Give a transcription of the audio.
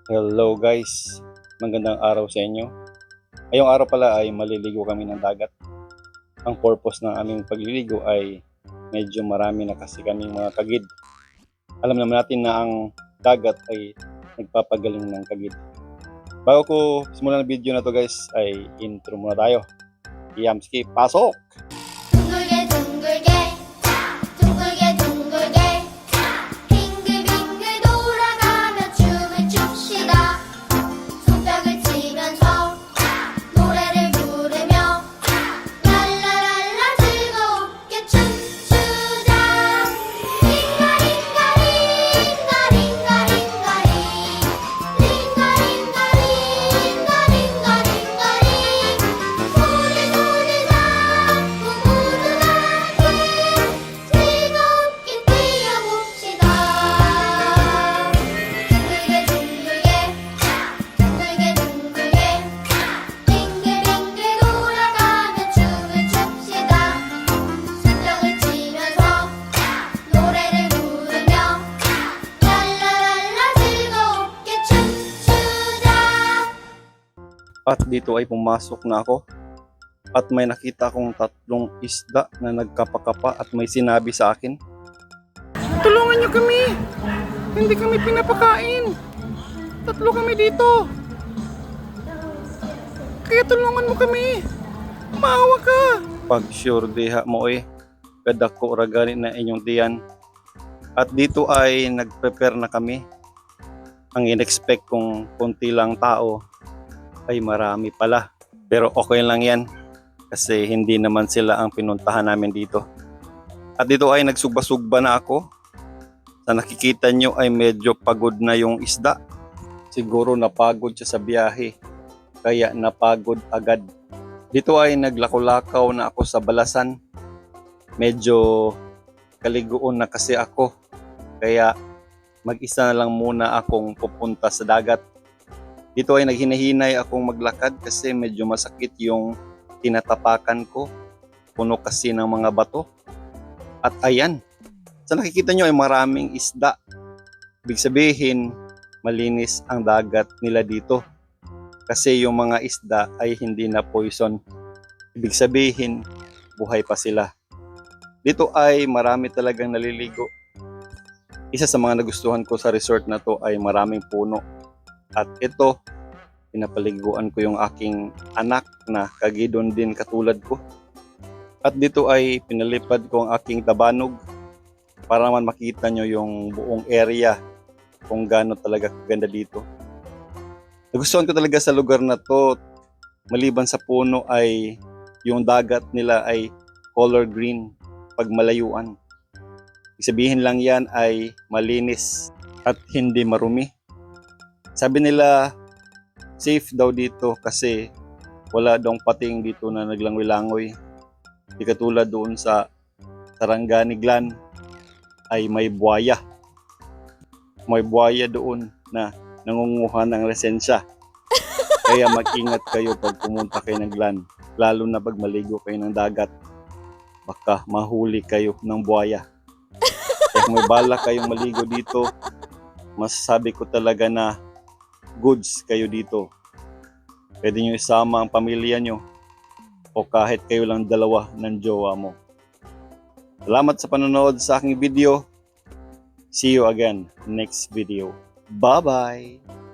Hello guys, magandang araw sa inyo. Ngayong araw pala ay maliligo kami ng dagat. Ang purpose ng aming pagliligo ay medyo marami na kasi kaming mga kagid. Alam naman natin na ang dagat ay nagpapagaling ng kagid. Bago ko simulan ang video na to guys, ay intro muna tayo. Yamski, pasok! 둥글게 둥글게 둥글게 둥글게 빙글빙글 돌아가며 춤을 춥시다. 손뼉을 치면서 노래를 부르며 랄라랄라 즐겁게 춤추자. 링가링가링 링가링가링가링 링가링가링가링가링가링 손을 잡고 모두 즐겁게 뛰어봅시다. 둥글게 둥글게 둥글게 둥글게 빙글빙글 돌아가며 춤을 춥시다. 손뼉을 치면서 노래를 부르며 랄라랄라 즐겁게 춤추자. At dito ay pumasok na ako. At may nakita akong tatlong isda na nagkapakapa at may sinabi sa akin, Tulungan niyo kami! Hindi kami pinapakain! Tatlo kami dito! Kaya tulungan mo kami! Maawa ka! pag sure diha mo kadako ragani na inyong tiyan. At dito ay nag-prepare na kami. Ang in-expect kong konti lang tao ay marami pala. Pero okay lang yan kasi hindi naman sila ang pinuntahan namin dito. At dito ay nagsugba-sugba na ako. Sa nakikita nyo ay medyo pagod na yung isda. Siguro napagod siya sa biyahe kaya napagod agad. Dito ay naglakaw-lakaw na ako sa balasan. Medyo kaliguon na kasi ako. Kaya mag-isa na lang muna akong pupunta sa dagat. Dito ay naghinahinay akong maglakad kasi medyo masakit yung tinatapakan ko. Puno kasi ng mga bato. At ayan, sa nakikita nyo ay maraming isda. Ibig sabihin, malinis ang dagat nila dito. Kasi yung mga isda ay hindi na poison. Ibig sabihin, buhay pa sila. Dito ay marami talagang naliligo. Isa sa mga nagustuhan ko sa resort na to ay maraming puno. At ito, pinapaliguan ko yung aking anak na kagidon din katulad ko. At dito ay pinalipad ko ang aking tabanog para naman makita nyo yung buong area kung gaano talaga kaganda dito. Nagustuhan ko talaga sa lugar na to, maliban sa puno ay yung dagat nila ay color green pag malayuan. Ibig sabihin lang yan ay malinis at hindi marumi. Sabi nila safe daw dito kasi wala daw pating dito na naglangoy-langoy. Di katulad doon sa Sarangani Glan ay may buhaya. May buhaya doon na nangunguha ng lisensya. Kaya mag-ingat kayo pag pumunta kayo ng Glan. Lalo na pag maligo kayo ng dagat. Baka mahuli kayo ng buhaya. Kaya kung may bala kayong maligo dito, masasabi ko talaga na goods kayo dito. Pwede nyo isama ang pamilya nyo o kahit kayo lang dalawa ng jowa mo. Salamat sa panonood sa aking video. See you again next video. Bye-bye!